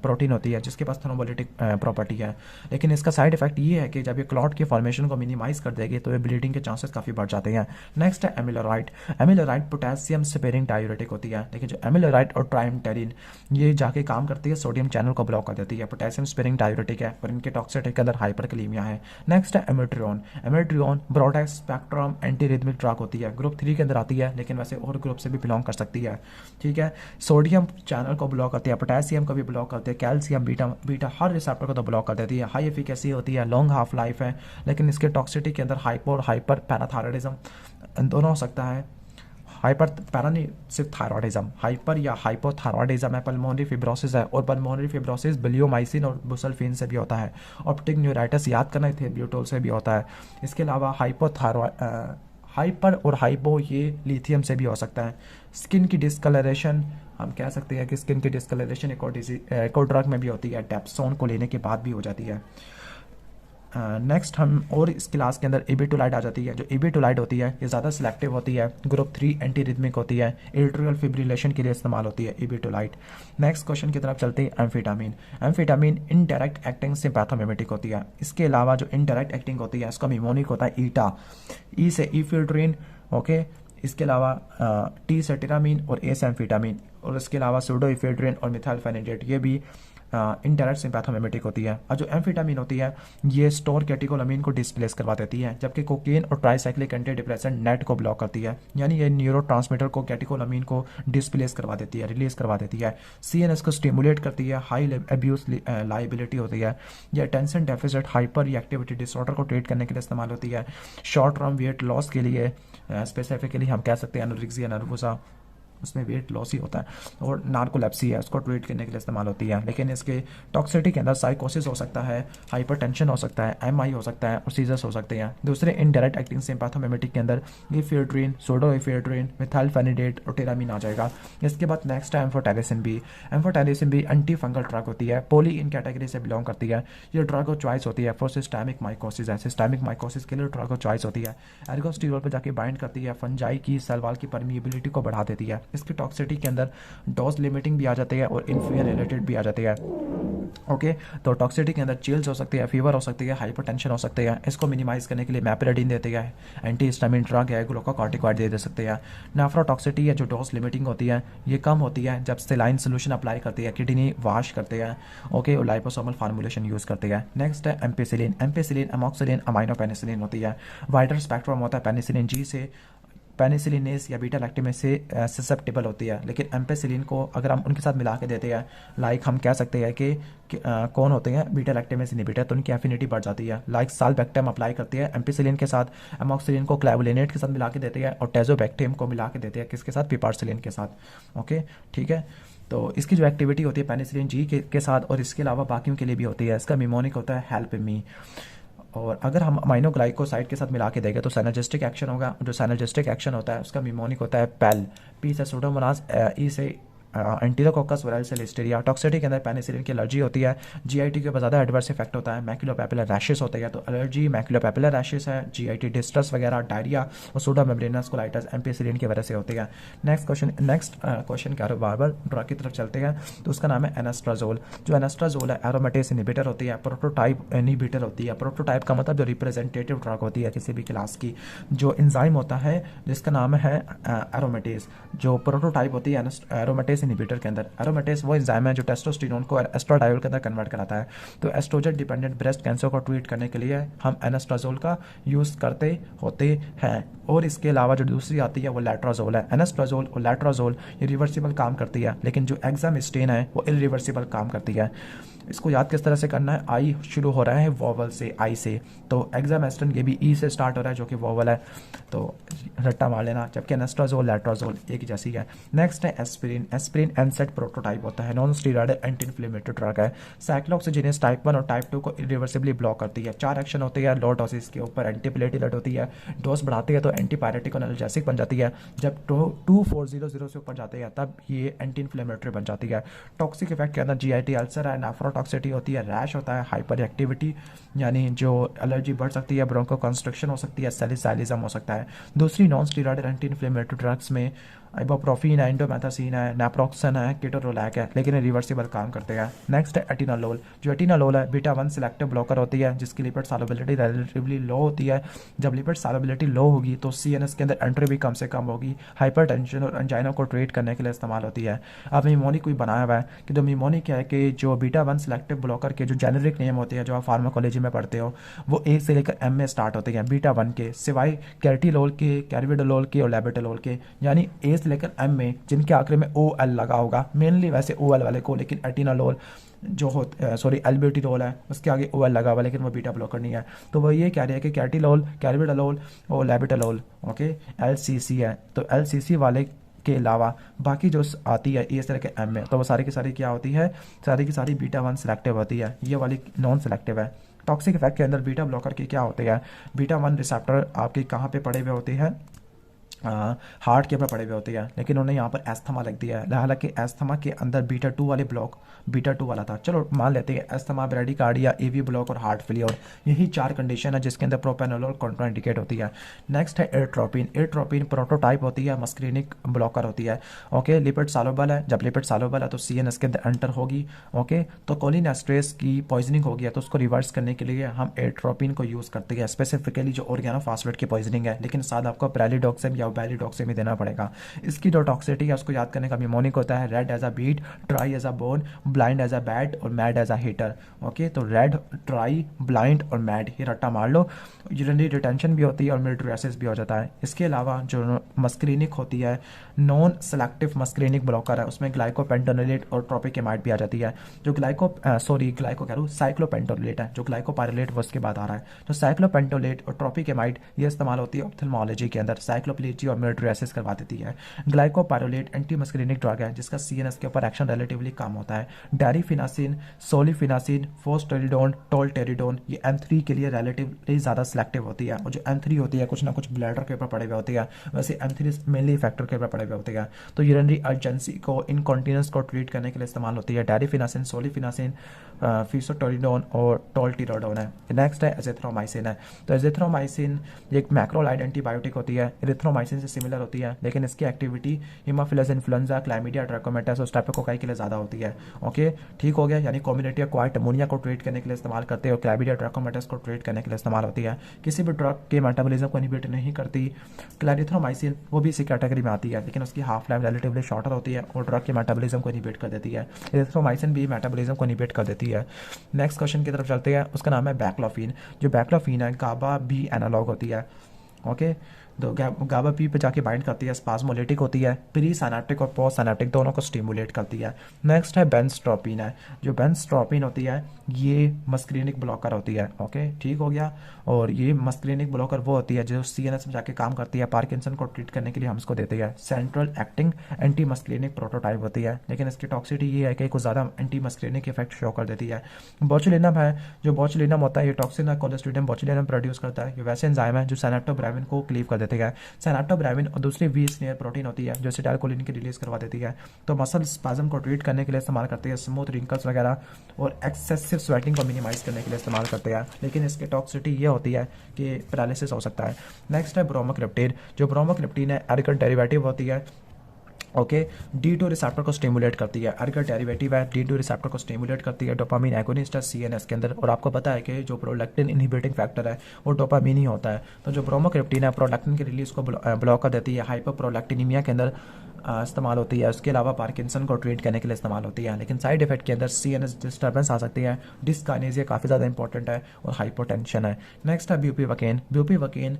प्रोटीन होती है जिसके पास थ्रोम्बोलिटिक प्रॉपर्टी है। लेकिन इसका साइड इफेक्ट ये है कि जब ये क्लॉट की फॉर्मेशन को मिनिमाइज कर देगी तो ये ब्लीडिंग के चांसेस काफ़ी बढ़ जाते हैं। नेक्स्ट है amiloride. Amiloride potassium sparing diuretic होती है। लेकिन जो एमिलोराइड और ट्राइमटेरिन ये जाके काम करती है सोडियम चैनल को ब्लॉक कर देती है। पोटेशियम स्पेयरिंग डायूरेटिक है और इनके टॉक्सिसिटी के अंदर हाइपरकलीमिया है। नेक्स्ट है amiodarone. Amiodarone broad spectrum antiarrhythmic drug होती है, ग्रुप 3 के अंदर आती है लेकिन वैसे और ग्रुप से भी बिलोंग कर सकती है। ठीक है, सोडियम चैनल को ब्लॉक करती है, पोटेशियम को भी ब्लॉक करती है, कैल्शियम बीटा हर रिसेप्टर को तो ब्लॉक कर देती है। हाई एफिकेसी होती है, लॉन्ग हाफ लाइफ है। लेकिन इसके टॉक्सिसिटी के अंदर हाइपो और हाइपर पैराथायरॉयडिज्म दोनों हो सकता है। हाइपर पैरा नहीं, सिर्फ थायरॉयडिज्म, हाइपर या हाइपोथायरॉयडिज्म है, पल्मोनरी फिब्रोसिस है और पल्मोनरी फिब्रोसिस बिलियोमाइसिन और बुसल्फिन से भी होता है। ऑप्टिक न्यूराइटिस याद करना थे ब्यूटोल से भी होता है। इसके अलावा हाइपर और हाइपो ये लिथियम से भी हो सकता है। स्किन की डिस्कलरेशन हम कह सकते हैं कि स्किन की डिस्कलरेशन एक और ड्रग में भी होती है, डेप्सोन को लेने के बाद भी हो जाती है। नेक्स्ट हम और इस क्लास के अंदर एबिटोलाइड आ जाती है। जो एबिटोलाइड होती है ये ज़्यादा सिलेक्टिव होती है, ग्रुप 3 एंटी रिदमिक होती है, एट्रियल फिब्रिलेशन के लिए इस्तेमाल होती है एबिटोलाइड। नेक्स्ट क्वेश्चन की तरफ चलते हैं। Amphetamine. Amphetamine indirect acting sympathomimetic होती है। इसके अलावा जो इनडायरेक्ट एक्टिंग होती है इसका मिमोनिक होता है ईटा, ई से इफिड्रिन। ओके, इसके अलावा टी से टिरामीन और ए से एम्फेटामिन और इसके अलावा सूडोइफेड्रिन और मिथाइलफेनिडेट ये भी इनडायरेक्ट सिम्पैथोमिमेटिक होती है। और जो एम्फेटामिन होती है ये स्टोर कैटेकोलामीन को डिस्प्लेस करवा देती है, जबकि कोकेन और ट्राइसाइक्लिक एंटी डिप्रेसेंट नेट को ब्लॉक करती है, यानी ये न्यूरोट्रांसमीटर को कैटेकोलामीन को डिस्प्लेस करवा देती है, रिलीज करवा देती है। सीएनएस को स्टिमुलेट करती है, हाई अब्यूज लाइबिलिटी होती है। ये attention deficit hyper reactivity disorder को ट्रीट करने के लिए इस्तेमाल होती है। शॉर्ट टर्म वेट लॉस के लिए स्पेसिफिकली हम कह सकते हैं एनोरेक्सिया नर्वोसा, उसमें वेट लॉस ही होता है। और नार्कोलेप्सी है उसको ट्रीट करने के लिए इस्तेमाल होती है। लेकिन इसके टॉक्सिसिटी के अंदर साइकोसिस हो सकता है, हाइपरटेंशन हो सकता है, एमआई हो सकता है और सीजर्स हो सकते हैं। दूसरे इनडायरेक्ट एक्टिंग सिम्पैथोमिमेटिक के अंदर इफेड्रिन, सूडोइफेड्रिन, मिथाइलफेनिडेट और टिरामीन आ जाएगा। इसके बाद नेक्स्ट है amphotericin B. Amphotericin B anti fungal drug होती है, पोली इन कैटेगरी से बिलोंग करती है। ये ड्रग ऑफ चॉइस होती है फॉर सिस्टेमिक माइकोसिस है, सिस्टेमिक माइकोसिस के लिए ड्रग ऑफ चॉइस होती है। एर्गोस्टिरोल पर जाके बाइंड करती है, फंजाई की सेल वॉल की परमिएबिलिटी को बढ़ा देती है। इसकी टॉक्सिसिटी के अंदर डोज लिमिटिंग भी आ जाती है और इन्फ्लुएंजा रिलेटेड भी आ जाती है। ओके, तो टॉक्सिसिटी के अंदर चिल्स हो सकती है, फीवर हो सकती है, हाइपरटेंशन हो सकती है। इसको मिनिमाइज करने के लिए मैपेराडीन देते हैं, एंटी हिस्टामिन ड्रग है, ग्लूकोकॉर्टिकॉइड दे सकते हैं। नेफ्रोटॉक्सिसिटी है जो डोज लिमिटिंग होती है ये कम होती है जब सेलाइन सोल्यूशन अप्लाई करती है, किडनी वॉश करते हैं। ओके, और लाइपोसोमल फार्मूलेशन यूज करते हैं। नेक्स्ट है ampicillin. Ampicillin amoxicillin amino penicillin होती है। वाइडर स्पेक्ट्रम होता है पेनिसिलिन जी से पेनिसिलिनेस या बीटा लैक्टेमेस से ससेप्टेबल होती है, लेकिन एम्पेसिलिन को अगर हम उनके साथ मिला के देते हैं, लाइक हम कह सकते हैं कि कौन होते हैं बीटा लैक्टेमेस इनहिबिटर, तो उनकी एफिनिटी बढ़ जाती है। लाइक साल्बेक्टम अप्लाई करती है एम्पेसिलिन के साथ, एमोक्सिलिन को क्लेवुलिनेट के साथ मिला के देते हैं और टेजोबैक्टेम को मिला के देते हैं किसके साथ, पिपार्सिलिन के साथ। ओके ठीक है, तो इसकी जो एक्टिविटी होती है पेनिसिलिन जी के साथ और इसके अलावा बाकियों के लिए भी होती है। इसका मिमोनिक होता है हेल्प मी। और अगर हम अमाइनोग्लाइकोसाइड के साथ मिला के देंगे तो साइनर्जिस्टिक एक्शन होगा। जो साइनर्जिस्टिक एक्शन होता है उसका मिमोनिक होता है पेल, पी से सूडोमोनास, ई से एंटीरोकोकस वायरल लिस्टेरिया। टॉक्सिटी के अंदर पेनिसिलिन की एलर्जी होती है। जीआईटी के ऊपर ज़्यादा एडवर्स इफेक्ट होता है। मैक्युलोपैपुलर रैशेस होते हैं, तो एलर्जी मैक्युलोपैपुलर रैशेस है, जीआईटी डिस्ट्रेस वगैरह, डायरिया और सूडोमेम्ब्रेनस कोलाइटिस एम्पेसिलिन की वजह से होती है। नेक्स्ट क्वेश्चन क्या बार ड्रग की तरफ चलते हैं, तो उसका नाम है एनास्ट्राजोल। जो एनास्ट्राजोल है एरोमेटेस इनहिबिटर होती है, प्रोटोटाइप इनहिबिटर होती है। प्रोटोटाइप का मतलब जो रिप्रेजेंटेटिव ड्रग होती है किसी भी क्लास की। जो एंजाइम होता है जिसका नाम है एरोमेटेस, जो प्रोटोटाइप होती है एरोमेटेस इनहिबिटर के अंदर। एरोमेटेस वो एंजाइम है जो टेस्टोस्टेरोन को एस्ट्राडायोल के अंदर कन्वर्ट कराता है। तो एस्ट्रोजन डिपेंडेंट ब्रेस्ट कैंसर को ट्रीट करने के लिए हम एनास्ट्राजोल का यूज़ करते होते हैं। और इसके अलावा जो दूसरी आती है वो लेट्राजोल है। एनास्ट्राजोल और लेट्राजोल ये रिवर्सिबल काम करती है, लेकिन जो एक्सामिस्टेन है वो इरिवर्सिबल काम करती है। इसको याद किस तरह से करना है, आई शुरू हो रहा है वोवल से, आई से, तो एक्सामेस्टन ये भी ई से स्टार्ट हो रहा है जो कि वोवल है, तो रट्टा मार लेना। जबकि एनास्ट्राजोल लेट्राजोल एक ही जैसी है। नेक्स्ट है एस्पिरिन। एस्पिरिन एनसेट प्रोटोटाइप होता है, non steroidal anti inflammatory drug है। साइक्लोऑक्सीजिनेस टाइप 1 और टाइप 2 को इरिवर्सिबली ब्लॉक करती है। 4 एक्शन होती है। लो डोसेस के ऊपर एंटीप्लेटिलेट होती है, डोज बढ़ाती है तो एंटीपायरेटिक और एनाल्जेसिक बन जाती है। जब 2400 से ऊपर जाते हैं तब ये एंटी इन्फ्लेमेटरी बन जाती है। टॉक्सिक इफेक्ट के अंदर जीआईटी अल्सर है, नेफ्रोटॉक्सिटी होती है, रैश होता है, हाइपर एक्टिविटी यानी जो एलर्जी बढ़ सकती है, ब्रोंको कंस्ट्रक्शन हो सकती है, सैलिसाइलिज्म हो सकता है। दूसरी non steroidal anti inflammatory drugs में आइबोप्रोफिन है, इंडोमेथासिन है, नैप्रोक्सन है, केटोरोलैक है, लेकिन रिवर्सिबल काम करते हैं। नेक्स्ट है एटिनालोल। जो एटिनालोल है बीटा 1 सिलेक्टिव ब्लॉकर होती है, जिसकी लिपिड सॉल्युबिलिटी रिलेटिवली लो होती है। जब लिपिड सॉल्युबिलिटी लो होगी तो सीएनएस के अंदर एंट्री भी कम से कम होगी। हाइपरटेंशन और एंजाइना को ट्रीट करने के लिए इस्तेमाल होती है। अब मिमोनिक कोई बनाया हुआ है कि जो मिमोनिक है कि जो बीटा 1 सिलेक्टिव ब्लॉकर के जो जेनेरिक नेम होते हैं जो आप फार्माकोलॉजी में पढ़ते हो वो ए से लेकर एम में स्टार्ट होते हैं बीटा 1 के, सिवाय कैर्टिलोल के, कैरविडोलोल के और लेबेटोलोल के, यानी ए से लेकर एम में जिनके आखिर में ओ एल लगा होगा, मेनली वैसे ओ एल वाले को। लेकिन एटिनालोल जो हो एल्ब्यूटिरोल है उसके आगे ओ एल लगा हुआ, लेकिन वो बीटा ब्लॉकर नहीं है। तो वो ये कह रही है कि कैर्टिलोल, कैरविडोलोल और लेबेटोलोल ओके एलसीसी है। तो एलसीसी वाले के अलावा बाकी जो आती है ए से लेकर एम में, तो वो सारी की सारी क्या होती है, सारी की सारी बीटा 1 सिलेक्टिव होती है। ये वाली नॉन सिलेक्टिव है। टॉक्सिक इफेक्ट के अंदर बीटा ब्लॉकर की क्या होती है, बीटा 1 रिसेप्टर आपके कहाँ पे पड़े हुए होते हैं, हार्ट के ऊपर पड़े हुए होते हैं, लेकिन उन्होंने यहाँ पर एस्थमा लिख दिया है। हालांकि एस्थमा के अंदर बीटा 2 वाले ब्लॉक बीटा 2 वाला था। चलो मान लेते हैं एस्थमा, ब्रेडिकार्डिया, एवी ब्लॉक और हार्ट फेलियर, यही 4 कंडीशन है जिसके अंदर प्रोपेनोलोल कॉन्ट्राइंडिकेट होती है। नेक्स्ट है एट्रोपिन। एट्रोपिन प्रोटोटाइप होती है, मस्क्रीनिक ब्लॉकर होती है। ओके लिपिड सॉल्युबल है, जब लिपिड सॉल्युबल है तो सीएनएस के अंदर एंटर होगी। ओके तो कोलिनेस्ट्रेस की पॉइजनिंग हो गया तो उसको रिवर्स करने के लिए हम एट्रोपिन को यूज़ करते हैं, स्पेसिफिकली जो ऑर्गेनोफॉस्फेट की पॉइजनिंग है, लेकिन साथ आपको पैरालिडॉक्सिम या बैलिडॉक्सिम ही देना पड़ेगा। इसकी जो टॉक्सिटी है उसको याद करने का मिमोनिक होता है red as a beet, dry as a bone, blind as a bat और mad as a heater. Okay तो रेड, ट्राई, ब्लाइंड और मैड ये रट्टा मार लो। यूरिनरी रिटेंशन भी होती है और मिलिट्री भी हो जाता है। इसके अलावा जो मस्क्रीनिक होती है, नॉन सेलेक्टिव मस्क्रीनिक ब्लॉकर है, उसमें ग्लाइकोपेंटोनिलेट और ट्रोपिकेमाइड भी आ जाती है। जो ग्लाइको कह रहा हूँ साइक्लोपेंटोनिलेट है, जो ग्लाइकोपाइरोलेट वो उसके बाद आ रहा है। तो साइक्लोपेंटोलेट और ट्रोपिकेमाइड ये इस्तेमाल होती है ऑप्थेल्मोलॉजी के अंदर, साइक्लोप्लेजी और मिलिट्री करवा देती है। ग्लाइकोपाइरोलेट एंटी मस्क्रीनिक ड्रग है जिसका सीएनएस के ऊपर एक्शन रिलेटिवली कम होता है। डैरिफिनासिन, सोलिफिनासिन, फोस्टेरिडोन, टोल्टेरिडोन ये M3 के लिए रिलेटिवली ज़्यादा सिलेक्टिव होती है। और जो M3 होती है कुछ ना कुछ ब्लैडर के ऊपर पड़े हुए होती है, वैसे M3 मेनली फैक्टर के ऊपर पड़े हुए होते हैं। तो यूरिनरी अर्जेंसी को, इनकॉन्टिनेंस को ट्रीट करने के लिए इस्तेमाल होती है। डैरिफिनासिन, सोलिफिनासिन, फिसोटोरिडोन और टोल्टिरोडोन है। नेक्स्ट है एजिथ्रोमाइसिन है। तो एजिथ्रोमाइसिन एक मैक्रोलाइड एंटीबायोटिक होती है, एरिथ्रोमाइसिन से सिमिलर होती है, लेकिन इसकी एक्टिविटी हीमोफिलस इन्फ्लुएंजा, क्लैमिडिया, ट्रैकोमेटास और स्ट्रेप्टोकोकाई के लिए ज़्यादा होती है। ओके ठीक हो गया, यानी कम्युनिटी एक्वायर्ड निमोनिया को ट्रीट करने के लिए इस्तेमाल करते हैं और क्लैमिडिया, ट्रैकोमेटास को ट्रीट करने के लिए इस्तेमाल होती है। किसी भी ड्रग के मेटाबॉलिज्म को इनहिबिट नहीं करती। क्लैरिथ्रोमाइसिन वो भी इसी कैटेगरी में आती है, लेकिन उसकी हाफ लाइफ रिलेटिवली शॉर्टर होती है और ड्रग के मेटाबॉलिज्म को इनहिबिट कर देती है। एरिथ्रोमाइसिन भी मेटाबॉलिज्म को इनहिबिट कर देती है। नेक्स्ट क्वेश्चन की तरफ चलते हैं, उसका नाम है बैक्लोफिन। जो बैक्लोफिन है गाबा बी एनालॉग होती है। ओके तो गाबा पी पे जाके बाइंड करती है, स्पाज्मोलिटिक होती है, प्री साइनेप्टिक और पोस्ट साइनेप्टिक दोनों को स्टिमुलेट करती है। नेक्स्ट है बेंजट्रोपिन है। जो बेंजट्रोपिन होती है ये मस्क्रीनिक ब्लॉकर होती है। ओके, ठीक हो गया। और ये मस्क्रीनिक ब्लॉकर वो होती है जो सीएनएस में जाके काम करती है, पार्किंसन को ट्रीट करने के लिए हम इसको देते हैं। Central acting anti muscarinic prototype होती है, लेकिन इसकी टॉक्सिटी ये है कि कुछ ज़्यादा एंटी मस्क्रीनिक इफेक्ट शो कर देती है। बोचुलिनम है। जो बोचुलिनम होता है ये टॉक्सिन है, कोलेस्ट्रीडियम बोचुलिनम प्रोड्यूस करता है। ये वैसे एंजाइम है जो सिनेप्टोब्रेविन को क्लीव कर देते हैं। सिनेप्टोब्रेविन और दूसरी वी स्नेयर प्रोटीन होती है जो एसिटाइलकोलिन की रिलीज करवा देती है। तो मसल स्पाज्म को ट्रीट करने के लिए इस्तेमाल करते हैं, स्मूथ रिंकल्स वगैरह और एक्सेसिव स्वेटिंग को मिनिमाइज करने के लिए इस्तेमाल करते हैं। लेकिन इसकी टॉक्सिटी ये होती है कि पैरालिसिस हो सकता है। नेक्स्ट है ब्रोमोक्रिप्टिन। जो ब्रोमोक्रिप्टिन है एरिकल डेरिवेटिव होती है। ओके, D2 रिसेप्टर को स्टिमुलेट करती है। एरिकल डेरिवेटिव है, D2 रिसेप्टर को स्टिमुलेट करती है। डोपामिन एगोनिस्ट है सीएनएस के अंदर, और आपको पता है कि जो प्रोलैक्टिन इनहिबिटिंग फैक्टर है वो डोपामिन ही होता है। तो जो ब्रोमोक्रिप्टिन है प्रोलैक्टिन की रिलीज को ब्लॉक कर देती है, हाइपरप्रोलैक्टिनीमिया के अंदर इस्तेमाल होती है। उसके अलावा पार्किंसन को ट्रीट करने के लिए इस्तेमाल होती है। लेकिन साइड इफेक्ट के अंदर सीएनएस डिस्टर्बेंस आ सकती है, डिस्काइनेसिया काफ़ी ज़्यादा इंपॉर्टेंट है, और हाइपोटेंशन है। नेक्स्ट है ब्यूपीवकेन। ब्यूपीवकेन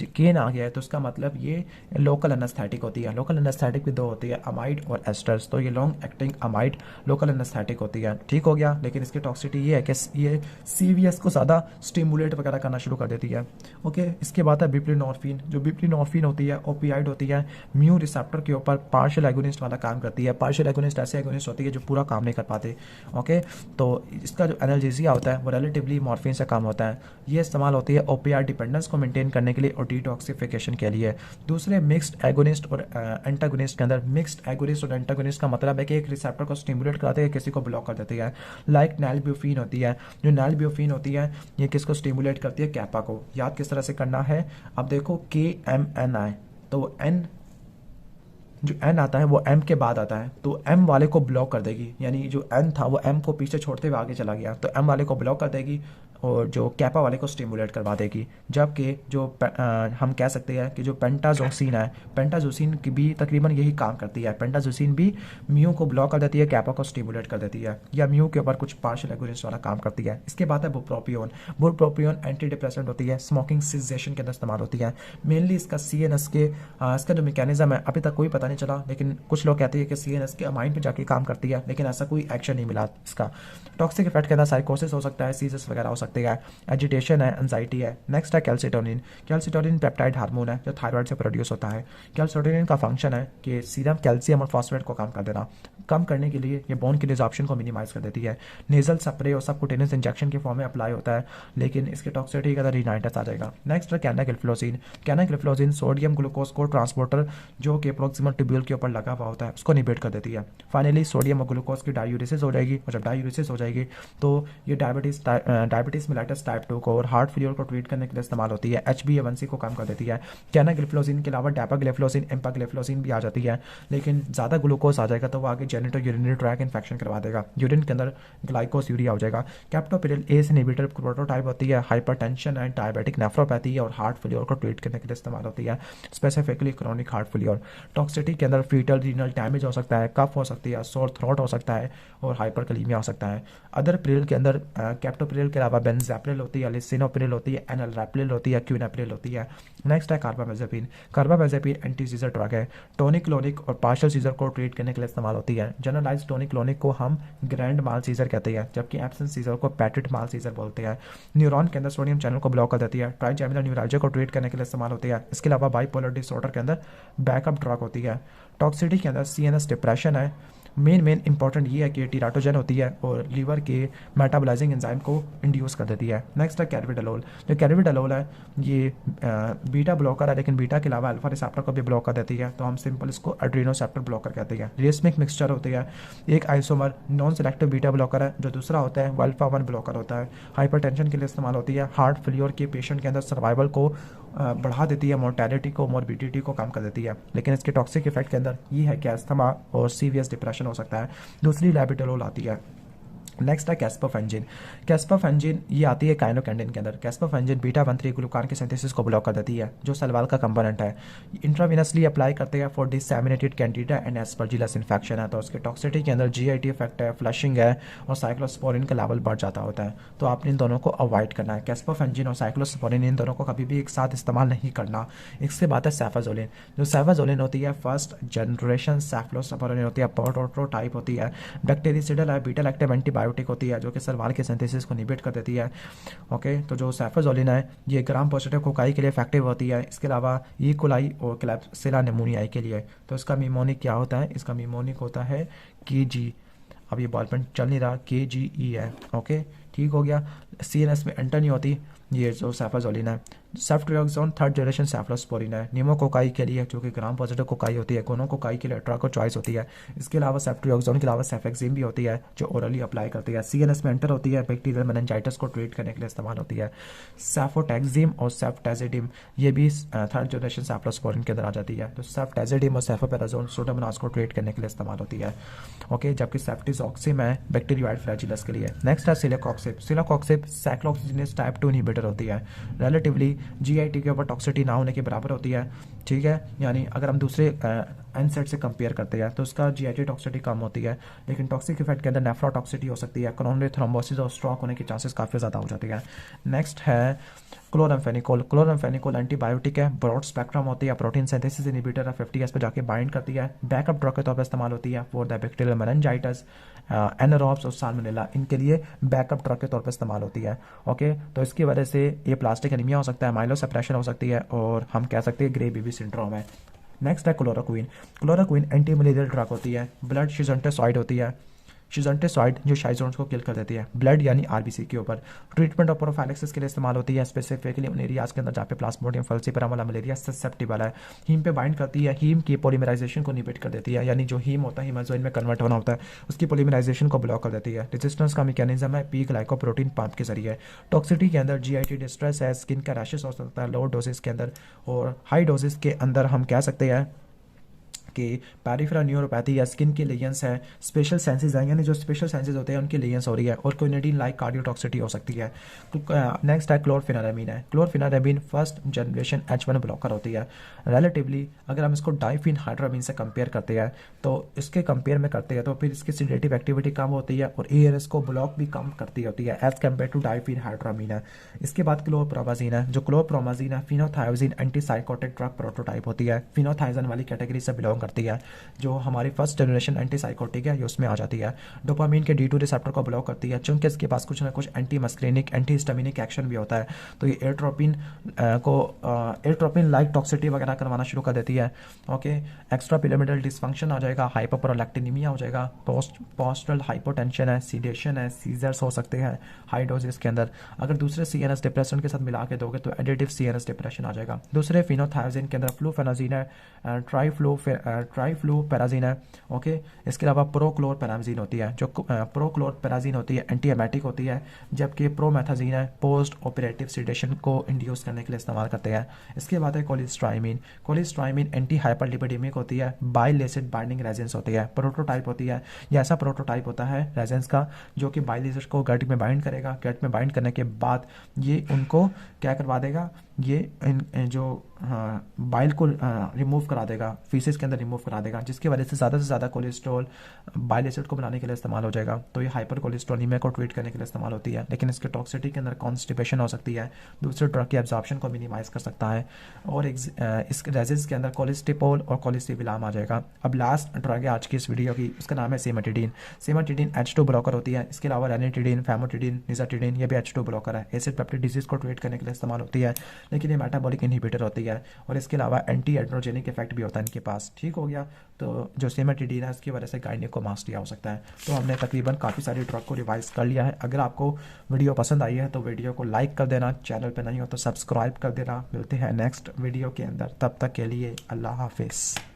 केन आ गया है तो उसका मतलब ये लोकल एनेस्थेटिक होती है। लोकल एनेस्थेटिक भी दो होती है, अमाइड और एस्टर्स। तो ये long acting amide local anaesthetic होती है, ठीक हो गया। लेकिन इसकी टॉक्सिटी ये है कि ये सीवीएस को ज़्यादा स्टिमुलेट वगैरह करना शुरू कर देती है। ओके, इसके बाद है बिप्रीनोर्फिन। जो बिप्रीनोर्फिन होती है ओपियाइड होती है, म्यू रिसेप्टर के ऊपर पार्शियल एगोनिस्ट वाला काम करती है। पार्शियल एगोनिस्ट ऐसे एगोनिस्ट होती है जो पूरा काम नहीं कर पाते। ओके, तो इसका जो एनाल्जेसिया होता है वो रिलेटिवली मॉर्फिन से कम होता है। ये इस्तेमाल होती है ओपियाइड डिपेंडेंस को मेंटेन करने के लिए और डिटॉक्सिफिकेशन के लिए। दूसरे मिक्स्ड एगोनिस्ट और एंटागोनिस्ट के अंदर, मिक्स्ड एगोनिस्ट और एंटागोनिस्ट का मतलब है कि एक रिसेप्टर को स्टिमुलेट कराते हैं, किसी को ब्लॉक कर देती है। लाइक नैलब्यूफिन होती है। जो नैलब्यूफिन होती है ये किसको स्टिमुलेट करती है? कैपा को। याद किस तरह से करना है? अब देखो KMNI, तो N जो N आता है वो M के बाद आता है, तो M वाले को ब्लॉक कर देगी। यानी जो N था वो M को पीछे छोड़ते हुए आगे चला गया, तो M वाले को ब्लॉक कर देगी और जो कैपा वाले को स्टिमुलेट करवा देगी। जबकि जो हम कह सकते हैं कि जो पेंटाजोसिन है, पेंटाजोसिन की भी तकरीबन यही काम करती है। पेंटाजोसिन भी म्यू को ब्लॉक कर देती है, कैपा को स्टिमुलेट कर देती है, या म्यू के ऊपर कुछ पार्शियल एगोनिस्ट वाला काम करती है। इसके बाद है बुप्रोपियोन। बुप्रोपियोन एंटी डिप्रेसेंट होती है, स्मोकिंग सिजेशन के अंदर इस्तेमाल होती है। मेनली इसका CNS के इसका जो मैकेनिज्म है अभी तक कोई पता नहीं चला, लेकिन कुछ लोग कहते हैं कि CNS के अमाइन पे जाके काम करती है, लेकिन ऐसा कोई एक्शन नहीं मिला इसका। टॉक्सिक इफेक्ट के अंदर साइकोसिस हो सकता है, सीजर्स वगैरह हो सकते हैं, एजिटेशन है, एंजाइटी है। नेक्स्ट है कैल्सिटोनिन। कैल्सिटोनिन पेप्टाइड हार्मोन है जो थायराइड से प्रोड्यूस होता है। कैल्सिटोनिन का फंक्शन है कि सीरम कैल्शियम और फॉस्फेट को कम कर देना। कम करने के लिए ये बोन की डिसॉर्प्शन को मिनिमाइज कर देती है। नेजल स्प्रे और सबकुटेनियस इंजेक्शन के फॉर्म में अप्लाई होता है, लेकिन इसकी टॉक्सिसिटी का रिनाइटस आ जाएगा। नेक्स्ट है कैनागिल्फ्लोजिन। कैनागिल्फ्लोजिन सोडियम ग्लूकोज को ट्रांसपोर्टर जो कि प्रोक्सिमल ट्यूब्यूल के ऊपर लगा हुआ होता है उसको निबेट कर देती है। फाइनली सोडियम और ग्लूकोज की डायूरेसिस हो जाएगी, और जब डायूरेसिस हो जाएगी तो ये डायबिटीज मेलाइटस टाइप 2 को और हार्ट फेलियर को ट्रीट करने के लिए इस्तेमाल होती है। HbA1c को कम कर देती है। कैनागिल्फ्लोजिन के अलावा डैपाग्लिफ्लोजिन, एम्पाग्लिफ्लोजिन भी आ जाती है, लेकिन ज़्यादा ग्लूकोज आ जाएगा तो वो आगे जेनिटो यूरिनरी ट्रैक इन्फेक्शन करवा देगा, यूरिन के अंदर ग्लाइकोसूरिया हो जाएगा। कैप्टोपिरिल ACE इनहिबिटर प्रोटोटाइप होती है, हाइपरटेंशन एंड डायबिटिक नेफ्रोपैथी और हार्ट फेलियर को ट्रीट करने के लिए इस्तेमाल होती है, specifically chronic heart failure. Toxicity के अंदर फीटल रीनल डैमेज हो सकता है, कफ हो सकती है, सोर थ्रोट हो सकता है और हाइपरकलीमिया हो सकता है। अदर पिरिल के अंदर कैप्टोपिरिल के अलावा बेंजाप्रिल होती है, लिसिनोप्रिल होती है, एनालरैप्रिल होती है, क्यूनाप्रिल होती है। नेक्स्ट है carbamazepine. Carbamazepine anti scissor drug है, टोनिक क्लोनिक और पार्शियल सीजर को ट्रीट करने के लिए इस्तेमाल होती है। जनरलाइज टोनिक क्लोनिक को हम ग्रैंड माल सीजर कहते हैं, जबकि एब्सेंट सीजर को पैटेट माल सीजर बोलते हैं। न्यूरॉन के अंदर सोडियम चैनल को ब्लॉक कर देती है। ट्राइजेमिनल न्यूराल्जिया को ट्रीट करने के लिए इस्तेमाल होती है। इसके अलावा बाइपोलर डिसऑर्डर के अंदर बैकअप ड्रग होती है। टॉक्सिसिटी के अंदर CNS डिप्रेशन है। मेन इंपॉर्टेंट ये है कि टीराटोजन होती है और लीवर के मेटाबोलाइजिंग एंजाइम को इंड्यूस कर देती है। नेक्स्ट है कैरबिडालोल। जो कैरबिडालोल है ये बीटा ब्लॉकर है, लेकिन बीटा के अलावा अल्फा रिसेप्टर को भी ब्लॉक कर देती है, तो हम सिंपल इसको एड्रेनोसेप्टर ब्लॉकर कहते हैं। रेसमिक मिक्सचर होती है, एक isomer non selective beta blocker है, जो दूसरा होता है वो अल्फा 1 ब्लॉकर होता है। हाइपरटेंशन के लिए इस्तेमाल होती है। हार्ट फेलियर के पेशेंट के अंदर सर्वाइवल को बढ़ा देती है, मोर्टेलिटी को, मॉर्बिडिटी को कम कर देती है। लेकिन इसके टॉक्सिक इफेक्ट के अंदर ये है कि अस्थमा और सीवियस डिप्रेशन हो सकता है। दूसरी लैबिटोलोल आती है। नेक्स्ट है कैस्पाफेंजिन। कैस्पाफेंजिन ये आती है काइनोकैंडिन के अंदर। कैस्पाफेंजिन बीटा 1,3 ग्लूकान के सिंथेसिस को ब्लॉक कर देती है, जो सलवाल का कंपोनेंट है। इंट्रावेनसली अप्लाई करते हैं for disseminated candida and aspergillus infection है, तो उसके टॉक्सिटी के अंदर जीआईटी इफेक्ट है, फ्लशिंग है और साइक्लोस्पोरिन का लेवल बढ़ जाता होता है। तो आपने इन दोनों को अवॉइड करना है। कैस्पाफेंजिन और साइक्लोस्पोरिन इन दोनों को कभी भी एक साथ इस्तेमाल नहीं करना। इसके बाद है सेफाजोलिन। जो सेफाजोलिन होती है फर्स्ट जनरेशन सेफलोस्पोरिन होती है, प्रोटोटाइप होती है, बैक्टीरियासिडल है, बीटा लैक्टिव एंटीबायोटिक होती है जो कि सलवाल के सिंथेसिस को इनहिबिट कर देती है। ओके, तो जो सेफाजोलिन है ये ग्राम पॉजिटिव कोकाई के लिए इफेक्टिव होती है। इसके अलावा ई कोलाई और क्लैप्सिला निमोनियाई के लिए। तो इसका मीमोनिक क्या होता है? इसका मीमोनिक होता है KG। अब ये बॉल पेन चल नहीं रहा, KGE है। ओके, ठीक हो गया। CNS में एंटर नहीं होती ये जो सेफाजोलिन है। सेफ्ट्रियाक्सोन थर्ड जनरेशन सेफलोस्पोरिन है, निमोकोकाई के लिए जो कि ग्राम पॉजिटिव कोकाई होती है, गोनोकोकाई के लिए अट्राको चॉइस होती है। इसके अलावा सेफ्ट्रियाक्सोन के अलावा सेफेक्सिम भी होती है जो ओरली अप्लाई करती है। CNS में एंटर होती है, बैक्टीरियल मेनिंजाइटिस को ट्रीट करने के लिए इस्तेमाल होती है। सेफोटैक्सिम और सेफ्टैजिडिम ये भी थर्ड जनरेशन सेफलोस्पोरिन के अंदर आ जाती है। तो सेफ्टैजिडिम और सेफोपेराजोन सूडोमोनास को ट्रीट करने के लिए इस्तेमाल होती है। ओके, जबकि सेफ्टिजॉक्सिम है बैक्टीरियोइड फ्लैजिलस के लिए। नेक्स्ट है सिलिकॉक्सिब। सिलिकॉक्सिब साइक्लोऑक्सीजिनेज टाइप 2 इनहिबिटर होती है। रिलेटिवली जीआईटी के ऊपर टॉक्सिटी ना होने के बराबर होती है, ठीक है। यानी अगर हम दूसरे एनसेट से कंपेयर करते हैं तो उसका जीआईटी टॉक्सिटी कम होती है, लेकिन टॉक्सिक इफेक्ट के अंदर नेफ्रोटॉक्सिटी हो सकती है, कोरोनरी थ्रोम्बोसिस और स्ट्रोक होने के चांसेस काफ़ी ज़्यादा हो जाते हैं। नेक्स्ट है क्लोरामफेनिकोल। क्लोरामफेनिकोल एंटीबायोटिक है, ब्रॉड स्पेक्ट्रम होती है, प्रोटीन सिंथेसिस इनहिबिटर है, 50S पे जाके बाइंड करती है, बैकअप ड्रग के तौर पर इस्तेमाल होती है for the bacterial meningitis, anaerobes और साल्मोनेला, इनके लिए बैकअप ड्रग के तौर पर इस्तेमाल होती है। ओके, तो इसकी वजह से ये प्लास्टिक एनीमिया हो सकता है, माइलोसप्रेशन हो सकती है और हम कह सकते हैं ग्रे बेबी सिंड्रोम है। नेक्स्ट है chloroquine. Chloroquine anti malarial drug होती है, ब्लड शिजोंटेसॉइड होती है, शिजोंटेसॉइड जो शाइजोन्स को किल कर देती है ब्लड यानी RBC के ऊपर। ट्रीटमेंट ऑफ प्रोफाइलेक्सिस के लिए इस्तेमाल होती है, स्पेसिफिकली उन एरियाज के अंदर जहाँ पे प्लाज्मोडियम फल्सीपेरम वाला मलेरिया ससेप्टिबल है। हीम पे बाइंड करती है, हीम की पॉलीमराइजेशन को इनहिबिट कर देती है, यानी जो हीम होता है हीमाजोइन में कन्वर्ट होना होता है उसकी पॉलीमराइजेशन को ब्लॉक कर देती है। रेजिस्टेंस का मैकेनिज्म है पी ग्लाइकोप्रोटीन पंप के जरिए। टॉक्सिटी के अंदर जीआईटी डिस्ट्रेस है, स्किन का रैशेस हो सकता है लो डोजेस के अंदर, और हाई डोजेस के अंदर हम कह सकते हैं कि पेरिफेरल न्यूरोपैथी या स्किन के लेयंस है, स्पेशल सेंसेस हैं, यानी जो स्पेशल सेंसेस होते हैं उनके लेयंस हो रही है, और क्विनिडीन लाइक कार्डियोटॉक्सिटी हो सकती है। नेक्स्ट है क्लोरफेनारेमीन है। क्लोरफेनारेमीन फर्स्ट जनरेशन H1 ब्लॉकर होती है। रिलेटिवली अगर हम इसको डाइफिनहाइड्रामीन से कंपेयर करते हैं तो इसके कंपेयर में करते हैं तो फिर इसकी सिडेटिव एक्टिविटी कम होती है और ARS को ब्लॉक भी कम करती होती है एज कम्पेयर टू डाइफिनहाइड्रामीन है। इसके बाद क्लोरप्रोमाजीन है। जो क्लोरप्रोमाजीन है फिनोथायोजिन एंटीसाइकोटिक ड्रग प्रोटोटाइप होती है, फिनोथायोजिन वाली कैटेगरी से बिलोंग करती है, जो हमारी फर्स्ट जनरेशन एंटीसाइकोटिक है ये उसमें आ जाती है। डोपामीन के D2 रिसेप्टर को ब्लॉक करती है, चूंकि इसके पास कुछ ना कुछ anti muscarinic anti histaminic action भी होता है, तो ये एट्रोपिन लाइक टॉक्सिटी वगैरह करवाना शुरू कर देती है। ओके, एक्स्ट्रा पिरामिडल डिसफंक्शन आ जाएगा, हाइपोप्रोलैक्टिनिमिया हो जाएगा, पोस्टरल हाइपोटेंशन है, सीडेशन है, सीजर्स हो सकते हैं हाई डोजेस के अंदर। अगर दूसरे CNS डिप्रेशन के साथ मिला के दोगे तो एडिटिव CNS डिप्रेशन आ जाएगा। दूसरे फिनोथायोजिन के अंदर फ्लूफेनाजीन है, ट्राइफ्लूपेराजीन है। ओके, इसके अलावा प्रोक्लोरपेराजीन होती है, जो प्रोक्लोरपेराजीन होती है एंटी एमेटिक होती है, जबकि प्रोमेथाजीन है पोस्ट ऑपरेटिव सीडेशन को इंड्यूस करने के लिए इस्तेमाल करते हैं। इसके बाद है कोलिस्ट्राइमिन। कोलिस्ट्राइमिन एंटी हाइपरलिपिडेमिक होती है, बाइल एसिड बाइंडिंग रेजेंस होती है, प्रोटोटाइप होती है। ये ऐसा प्रोटोटाइप होता है रेजेंस का जो कि बाइल एसिड को गट में बाइंड करेगा, गट में बाइंड करने के बाद ये उनको क्या करवा देगा, ये जो बाइल को रिमूव करा देगा, फीसेस के अंदर रिमूव करा देगा, जिसकी वजह से ज़्यादा कोलेस्ट्रॉल बाइल एसिड को बनाने के लिए इस्तेमाल हो जाएगा। तो ये हाइपर कोलेस्ट्रोलीमिया को ट्रीट करने के लिए इस्तेमाल होती है, लेकिन इसके टॉक्सिटी के अंदर कॉन्स्टिपेशन हो सकती है, दूसरे ड्रग की एब्जॉर्प्शन को मिनिमाइज कर सकता है, और इस रेजिस के अंदर कोलेस्टिपोल और कोलेस्टिविलाम आ जाएगा। अब लास्ट ड्रग है आज की इस वीडियो की, उसका नाम है सेमाटिडीन। सेमाटिडीन H2 ब्लॉकर होती है। इसके अलावा रेनिटिडीन, फैमोटिडीन, निजाटिडीन ये भी H2 ब्लॉकर है, एसिड पेप्टिक डिजीज को ट्रीट करने के लिए इस्तेमाल होती है, लेकिन ये मेटाबॉलिक इनहिबिटर होती है और इसके अलावा एंटी एड्रोजेनिक इफेक्ट भी होता है इनके पास। ठीक हो गया, तो जो सेमाटिडीन है उसकी वजह से गायनेकोमास्टिया हो सकता है। तो हमने तकरीबन काफ़ी सारी ड्रग को रिवाइज कर लिया है। अगर आपको वीडियो पसंद आई है तो वीडियो को लाइक कर देना, चैनल पे नहीं हो तो सब्सक्राइब कर देना। मिलते हैं नेक्स्ट वीडियो के अंदर, तब तक के लिए अल्लाह हाफिज़।